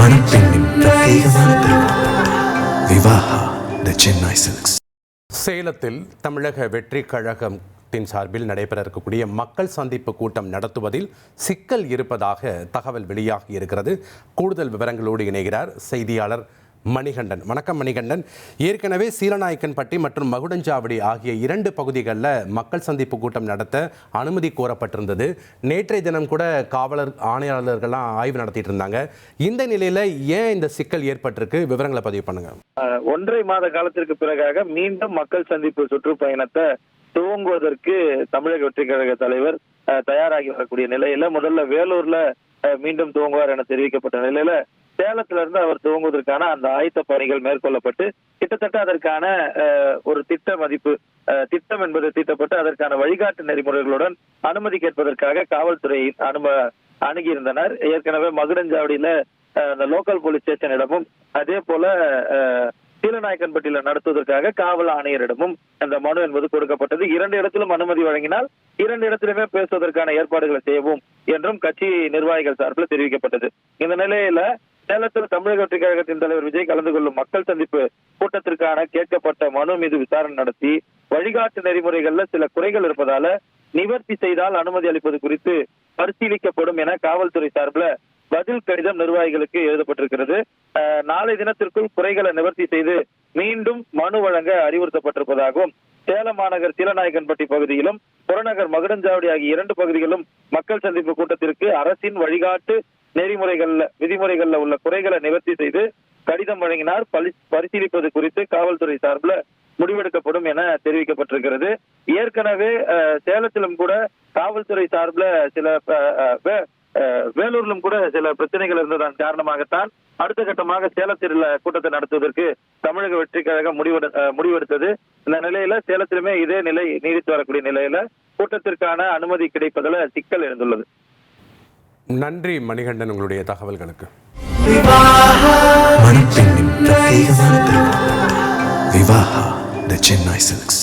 மணப்பெண்ணின் பிரத்யேகமான திருமணம் விவாஹா தி சென்னை சில்க்ஸ். சேலத்தில் தமிழக வெற்றி கழகத்தின் சார்பில் நடைபெற இருக்கக்கூடிய மக்கள் சந்திப்பு கூட்டம் நடத்துவதில் சிக்கல் இருப்பதாக தகவல் வெளியாகி இருக்கிறது. கூடுதல் விவரங்களோடு இணைகிறார் செய்தியாளர் மணிகண்டன். வணக்கம் மணிகண்டன். ஏற்கனவே சீலநாயக்கன்பட்டி மற்றும் மகுடஞ்சாவடி ஆகிய 2 பகுதிகளில் மக்கள் சந்திப்பு கூட்டம் நடத்த அனுமதி கோரப்பட்டிருந்தது. நேற்றைய தினம் கூட காவலர் ஆணையாளர்கள்லாம் ஆய்வு நடத்திட்டு இருந்தாங்க. இந்த நிலையில ஏன் இந்த சிக்கல் ஏற்பட்டிருக்கு? விவரங்களை பதிவு பண்ணுங்க. 1.5 மாத காலத்திற்கு பிறகாக மீண்டும் மக்கள் சந்திப்பு சுற்றுப்பயணத்தை துவங்குவதற்கு தமிழக வெற்றி கழக தலைவர் தயாராகி வரக்கூடிய நிலையில முதல்ல வேலூர்ல மீண்டும் துவங்குவார் என தெரிவிக்கப்பட்ட நிலையில சேலத்துல இருந்து அவர் துவங்குவதற்கான அந்த ஆயத்த பணிகள் மேற்கொள்ளப்பட்டு கிட்டத்தட்ட அதற்கான ஒரு திட்டம் என்பது தீட்டப்பட்டு அதற்கான வழிகாட்டு நெறிமுறைகளுடன் அனுமதி கேட்பதற்காக காவல்துறை அணுகியிருந்தனர். ஏற்கனவே மகுடஞ்சாவடியில அந்த லோக்கல் போலீஸ் ஸ்டேஷனிடமும் அதே போல சீலநாயக்கன்பட்டியில நடத்துவதற்காக காவல் ஆணையரிடமும் அந்த மனு என்பது கொடுக்கப்பட்டது. 2 இடத்திலும் அனுமதி வழங்கினால் 2 இடத்திலுமே பேசுவதற்கான ஏற்பாடுகளை செய்யவும் என்றும் கட்சி நிர்வாகிகள் சார்பில் தெரிவிக்கப்பட்டது. இந்த நிலையில சேலத்தில் தமிழக வெற்றி கழகத்தின் தலைவர் விஜய் கலந்து கொள்ளும் மக்கள் சந்திப்பு கூட்டத்திற்கான கேட்கப்பட்ட மனு மீது விசாரணை நடத்தி வழிகாட்டு நெறிமுறைகள்ல சில குறைகள் இருப்பதால நிவர்த்தி செய்தால் அனுமதி அளிப்பது குறித்து பரிசீலிக்கப்படும் என காவல்துறை சார்பில் பதில் கடிதம் நிர்வாகிகளுக்கு எழுதப்பட்டிருக்கிறது. நாளை தினத்திற்குள் குறைகளை நிவர்த்தி செய்து மீண்டும் மனு வழங்க அறிவுறுத்தப்பட்டிருப்பதாகவும் சேலம் மாநகர் சீலநாயக்கன்பட்டி பகுதியிலும் புறநகர் மகுடஞ்சாவடி ஆகிய 2 பகுதிகளிலும் மக்கள் சந்திப்பு கூட்டத்திற்கு அரசின் வழிகாட்டு விதிமுறைகள்ல உள்ள குறைகளை நிவர்த்தி செய்து கடிதம் வழங்கினார் பரிசீலிப்பது குறித்து காவல்துறை சார்பில் முடிவெடுக்கப்படும் என தெரிவிக்கப்பட்டிருக்கிறது. ஏற்கனவே சேலத்திலும் கூட காவல்துறை சார்பில் வேலூரிலும் கூட சில பிரச்சனைகள் இருந்ததன் காரணமாகத்தான் அடுத்த கட்டமாக சேலத்தில் கூட்டத்தை நடத்துவதற்கு தமிழக வெற்றி கழகம் முடிவெடுத்தது. இந்த நிலையில சேலத்திலுமே இதே நிலை நீடித்து வரக்கூடிய நிலையில கூட்டத்திற்கான அனுமதி கிடைப்பதில் சிக்கல் எழுந்துள்ளது. நன்றி மணிகண்டன், உங்களுடைய தகவல்களுக்கு. மணப்பெண்ணின் பிரத்யேகமான திருமணம் விவாஹா தி சென்னை சில்க்ஸ்.